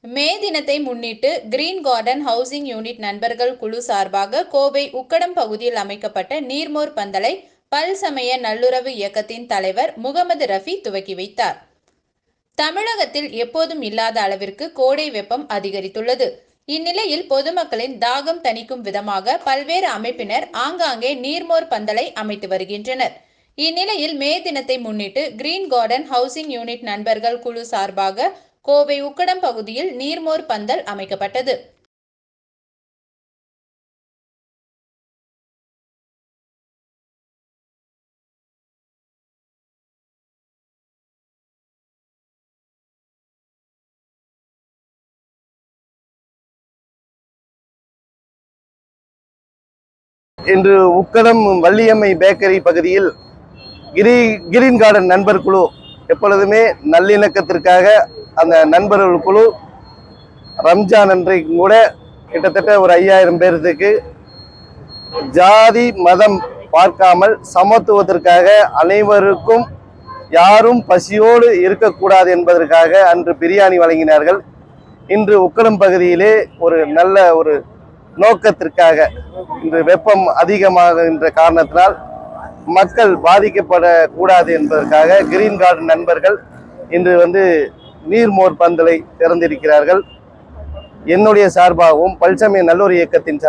மே தினத்தை முன்னிட்டு green garden housing unit நண்பர்கள் குழு சார்பாக கோவை உக்கடம் பகுதியில் அமைக்கப்பட்ட நீர்மோர் பந்தலை பல்சமய நல்லுறவு இயக்கத்தின் தலைவர் முகமது ரஃபி துவக்கி வைத்தார். தமிழகத்தில் எப்போதும் இல்லாத அளவிற்கு கோடை வெப்பம் அதிகரித்துள்ளது. இந்நிலையில் பொதுமக்களின் தாகம் தணிக்கும் விதமாக பல்வேறு அமைப்பினர் ஆங்காங்கே நீர்மோர் பந்தலை அமைத்து வருகின்றனர். இந்நிலையில் மே தினத்தை முன்னிட்டு கிரீன் கார்டன் ஹவுசிங் யூனிட் நண்பர்கள் குழு சார்பாக கோவை உக்கடம் பகுதியில் நீர்மோர் பந்தல் அமைக்கப்பட்டது. இன்று உக்கடம் வள்ளியம்மை பேக்கரி பகுதியில் கிரீன் கார்டன் நண்பர் குழு எப்பொழுதுமே நல்லிணக்கத்திற்காக அந்த நண்பர்கள் குழு ரம்ஜான் அன்றைக்கு கூட கிட்டத்தட்ட ஒரு 5000 பேருக்கு ஜாதி மதம் பார்க்காமல் சமத்துவத்திற்காக அனைவருக்கும் யாரும் பசியோடு இருக்கக்கூடாது என்பதற்காக அன்று பிரியாணி வழங்கினார்கள். இன்று உக்கடம் பகுதியிலே ஒரு நல்ல ஒரு நோக்கத்திற்காக இன்று வெப்பம் அதிகமாகின்ற காரணத்தினால் மக்கள் பாதிக்கப்படக்கூடாது என்பதற்காக கிரீன் கார்டன் நண்பர்கள் இன்று நீர்மோர் பந்தலை திறந்திருக்கிறார்கள். என்னுடைய சார்பாகவும் பல்சமய நல்லூர் இயக்கத்தின்